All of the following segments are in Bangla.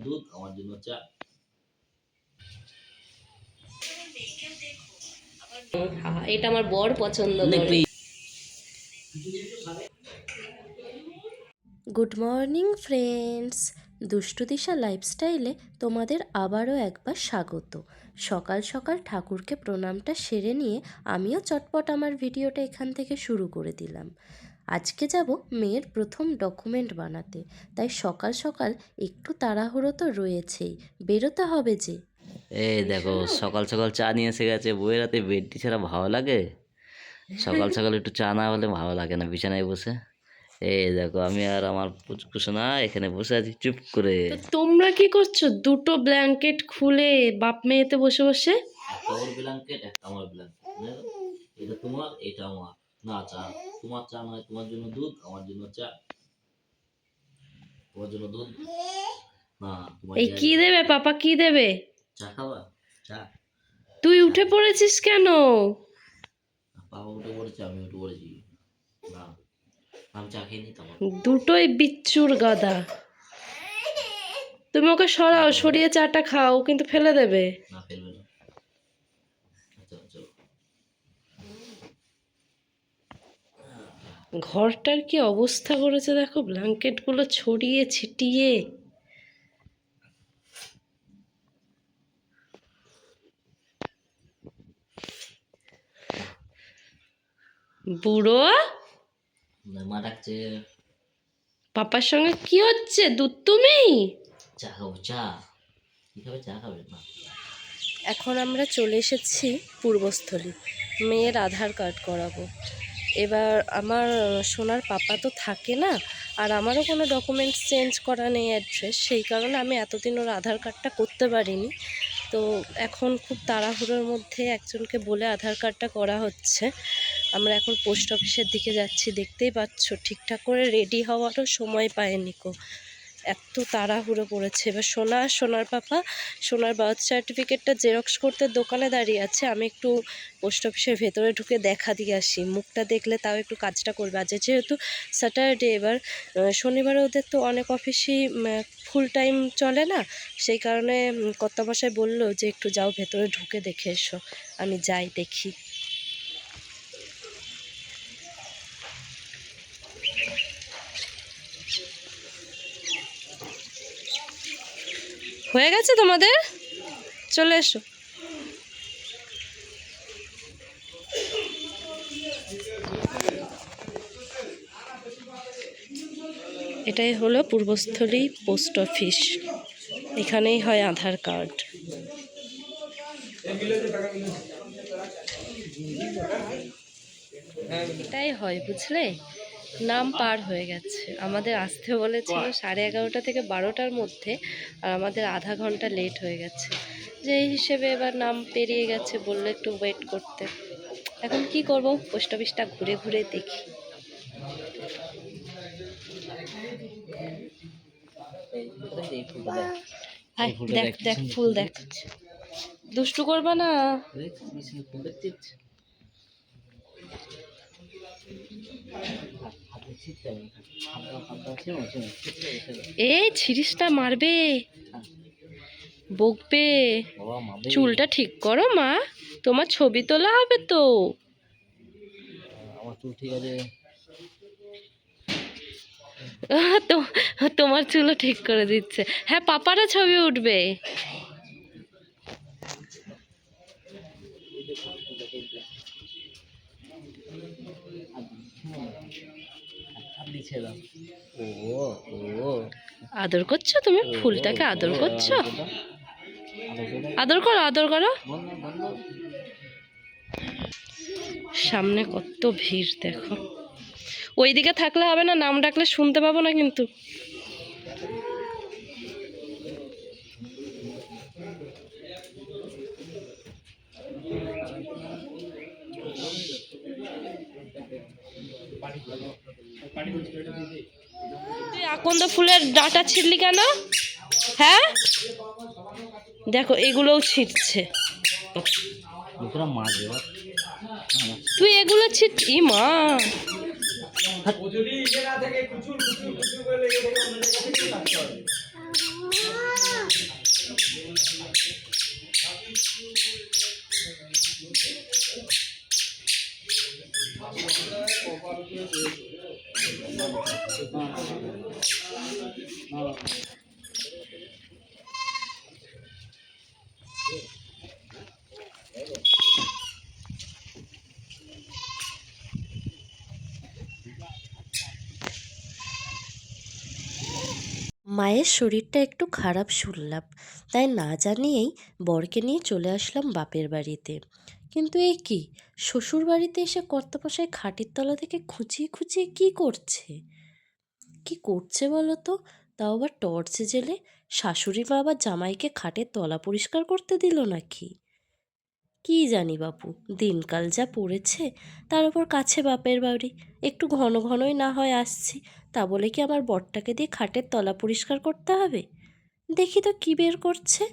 দুধ, আমার জন্য চা। এটা আমার বর পছন্দ করে। গুড মর্নিং ফ্রেন্ডস, দুষ্টু দিশা লাইফস্টাইলে তোমাদের আবারও একবার স্বাগত। সকাল সকাল ঠাকুরকে প্রণামটা সেরে নিয়ে আমিও চটপট আমার ভিডিওটা এখান থেকে শুরু করে দিলাম। আজকে যাব মেয়ের প্রথম ডকুমেন্ট বানাতে, তাই সকাল সকাল একটু তাড়াহুড়ো তো রয়েছেই, বেরোতে হবে যে। এই দেখো সকাল সকাল চা নিয়ে এসে গেছে। বইয়ের রাতে বেডটি ছাড়া ভালো লাগে? সকাল সকাল একটু চা না হলে ভালো লাগে না বিছানায় বসে। এই দেখো আমি আর আমার পুচকুসোনা এখানে বসে আছি চুপ করে। তো তোমরা কি করছো? দুটো ব্ল্যাঙ্কেট খুলে বাপ মেয়েতে বসে বসে। একটা ওর ব্ল্যাঙ্কেট, একটা আমার ব্ল্যাঙ্কেট। এটা তোমার, এটা আমার। না চা, তোমার চা নয়, তোমার জন্য দুধ, আমার জন্য চা। তোমার জন্য দুধ না, তোমার এই কি দেবে পাপা, কি দেবে? চা খাবা? চা। তুই উঠে পড়েছিস কেন? বাবা উঠে পড়েছে, আমি উঠে পড়েছি। না আমি চা খেয়ে নিতাম। দুটোই বিচ্ছুর গাদা। তুমি ওকে সরাও, সরিয়ে চাটা খাও, কিন্তু ফেলে দেবে। না ফেলবে না। আচ্ছা চলো। ঘরটার কি অবস্থা করেছে দেখো, ব্ল্যাঙ্কেটগুলো ছড়িয়ে ছিটিয়ে। বুড়ো মা ডাকছে। পাপার সঙ্গে কি হচ্ছে? দুধ তুমি? চা খাবো, চা। কি খাবে? চা খাবে না? এখন আমরা চলে এসেছি পূর্বস্থলী, মেয়ের আধার কার্ড করাবো। এবার আমার সোনার পাপা তো থাকে না, আর আমারও কোনো ডকুমেন্টস চেঞ্জ করা নেই, অ্যাড্রেস, সেই কারণে আমি এতদিন ওর আধার কার্ডটা করতে পারিনি। তো এখন খুব তাড়াহুড়োর মধ্যে একজনকে বলে আধার কার্ডটা করা হচ্ছে। আমরা এখন পোস্ট অফিসের দিকে যাচ্ছি, দেখতেই পাচ্ছ ঠিকঠাক করে রেডি হওয়ারও সময় পায়নি কো, এত তাড়াহুড়ো পড়েছে। এবার সোনার পাপা সোনার বার্থ সার্টিফিকেটটা জেরক্স করতে দোকানে দাঁড়িয়ে আছে, আমি একটু পোস্ট অফিসের ভেতরে ঢুকে দেখা দিয়ে আসি, মুখটা দেখলে তাও একটু কাজটা করবে। আজ যেহেতু স্যাটারডে, এবার শনিবারে ওদের তো অনেক অফিসই ফুল টাইম চলে না, সেই কারণে কর্তামশাই বললো যে একটু যাও ভেতরে ঢুকে দেখে এসো। আমি যাই, দেখি। হয়ে গেছে তোমাদের? চলে এসো। এটাই হলো পূর্বস্থলী পোস্ট অফিস, এখানেই হয় আধার কার্ড। এটাই হয়, বুঝলে? নাম পার হয়ে গেছে, আমাদের আসতে বলেছিল 11:30 থেকে 12টার মধ্যে, আর আমাদের আধা ঘন্টা লেট হয়ে গেছে। যেই হিসেবে এবার নাম পেরিয়ে গেছে, বললো একটু ওয়েট করতে। এখন কি করব, পোস্ট অফিসটা ঘুরে ঘুরে দেখি। দেখ দেখ ফুল দেখ, দুষ্টু করবা না। এই ছিরিসটা মারবে, বকবে। চুলটা ঠিক করো মা, তোমার ছবি তোলা হবে তো। আমার চুল ঠিক আছে তো তোমার চুলও ঠিক করে দিচ্ছে। হ্যাঁ, পাপারও ছবি উঠবে। আদর করছো তুমি? ফুলটাকে আদর করছো? আদর করো, আদর করো। সামনে কত ভিড় দেখো। ওইদিকে থাকলে হবে না, নাম ডাকলে শুনতে পাবো না কিন্তু। তুই আকন্দ ফুলের ডাঁটা ছিঁড়লি কেন? হ্যাঁ দেখো, এগুলোও ছিঁড়ছে। তুই এগুলো ছিঁড়ছি মা। মায়ের শরীরটা একটু খারাপ শুনলাম, তাই না জানিয়েই বরকে নিয়ে চলে আসলাম বাপের বাড়িতে। কিন্তু এ কি, শ্বশুর বাড়িতে এসে কর্তামশাই খাটের তলা থেকে খুঁচিয়ে খুঁচিয়ে কী করছে? কি করছে বলো তো? তাও আবার টর্চ জেলে। শাশুড়ি মা আবার জামাইকে খাটের তলা পরিষ্কার করতে দিল নাকি? কি জানি বাপু, দিনকাল যা পড়েছে, তার উপর কাছে বাপের বাড়ি, একটু ঘন ঘনই না হয় আসছি, তা বলে কি আমার বরটাকে দিয়ে খাটের তলা পরিষ্কার করতে হবে? দেখি তো কি বের করছে।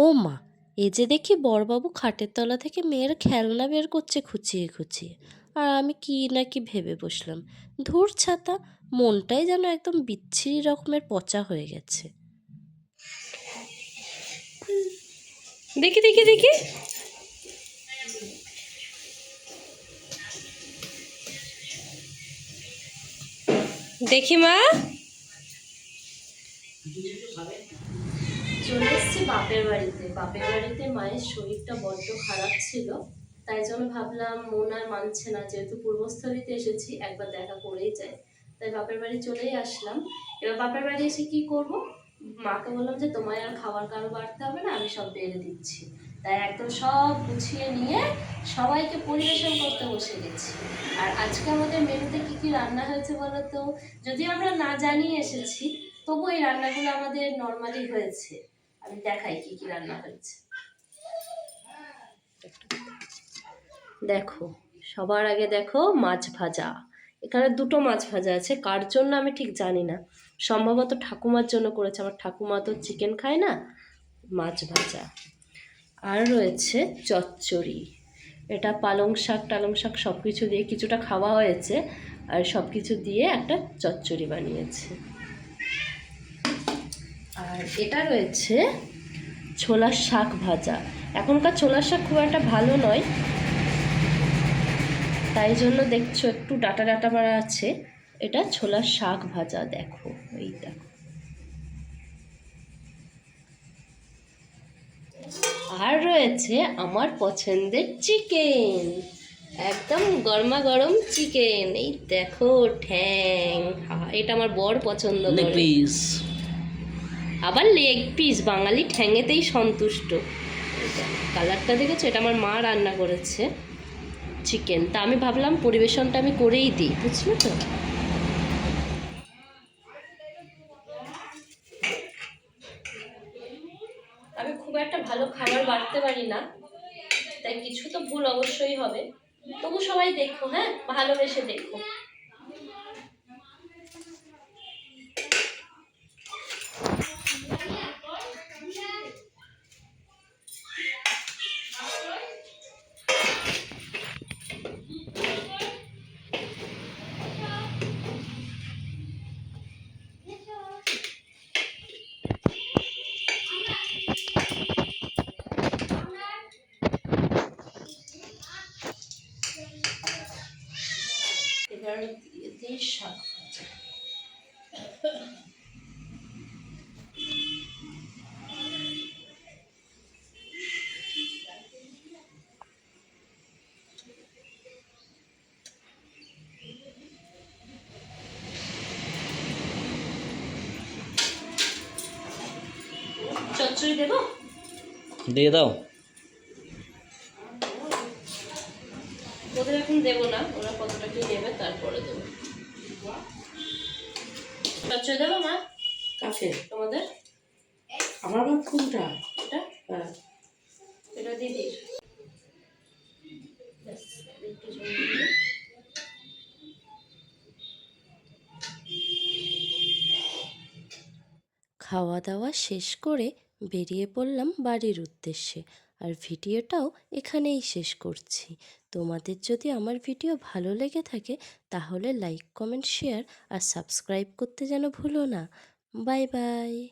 ও মা, এ যে দেখি বড়বাবু খাটের তলা থেকে মেয়ের খেলনা বের করছে খুঁচিয়ে খুঁচিয়ে, আর আমি কি না কি ভেবে বসলাম। ধুর ছাতা, মনটাই যেন একদম বিচ্ছিরি রকমের পচা হয়ে গেছে। দেখি দেখি দেখি, দেখি মা। চলে এসেছি বাপের বাড়িতে। বাপের বাড়িতে মায়ের শরীরটা বড্ড খারাপ ছিল, তাই জন্য ভাবলাম মন আর মানছে না, যেহেতু পূর্বস্থলীতে এসেছি একবার দেখা করেই যাই, তাই বাপের বাড়ি চলেই আসলাম। এবার বাপের বাড়ি এসে কি করব, মাকে বললাম যে তোমায় আর খাবার কারো বাড়তে হবে না, আমি সব বেড়ে দিচ্ছি। তাই একদম সব গুছিয়ে নিয়ে সবাইকে পরিবেশন করতে বসে গেছি। আর আজকে আমাদের মেনুতে কি কি রান্না হয়েছে বলো তো? যদি আমরা না জানিয়ে এসেছি, তবু এই রান্নাগুলো আমাদের নর্মালি হয়েছে। আমি দেখাই কি কি রান্না হয়েছে। দেখো, সবার আগে দেখো মাছ ভাজা। এখানে দুটো মাছ ভাজা আছে, কার জন্য আমি ঠিক জানি না, সম্ভবত ঠাকুমার জন্য করেছে, আমার ঠাকুমা তো চিকেন খায় না। মাছ ভাজা। আর রয়েছে চচ্চড়ি, এটা পালং শাক টালং শাক সব কিছু দিয়ে কিছুটা খাওয়া হয়েছে, আর সব কিছু দিয়ে একটা চচ্চড়ি বানিয়েছে। আর এটা রয়েছে ছোলার শাক ভাজা। এখনকার ছোলার শাক খুব একটা ভালো নয়, তাই জন্য দেখছো একটু ডাটা ডাটা মারা আছে। এটা ছোলার শাক ভাজা, দেখো এই দেখো। আর রয়েছে আমার পছন্দের চিকেন, একদম গরমা গরম চিকেন, এই দেখো ঠ্যাং। এটা আমার বর পছন্দ করে। আবার লেগ পিস, বাঙালি ঠ্যাঙেতেই সন্তুষ্ট। কালারটা দেখেছো, এটা আমার মা রান্না করেছে চিকেন, তা আমি ভাবলাম পরিবেশনটা আমি করেই দিই, বুঝলে তো। আমি খুব একটা ভালো খাবার বাড়তে পারি না, তাই কিছু তো ভুল অবশ্যই হবে, তবু সবাই দেখো, হ্যাঁ, ভালোবেসে দেখো। এবার দিয়ে দিই শাক ভাজা। চচ্চড়ি দেবো? দিয়ে দাও। ওদের এখন দেবো না, ওরা কতটা কি নেবে তারপরে দেবো। চচ্চড়ি দেবো মা? কাকে? তোমাদের? আমার আবার কোনটা? এটা? হ্যাঁ, এটা দিদির। একটু জল দিয়ে। খাওয়া দাওয়া শেষ করে বেরিয়ে পড়লাম বাড়ির উদ্দেশ্যে, আর ভিডিওটাও এখানেই শেষ করছি। তোমাদের যদি আমার ভিডিও ভালো লেগে থাকে তাহলে লাইক কমেন্ট শেয়ার আর সাবস্ক্রাইব করতে যেন ভুলো না। Bye bye.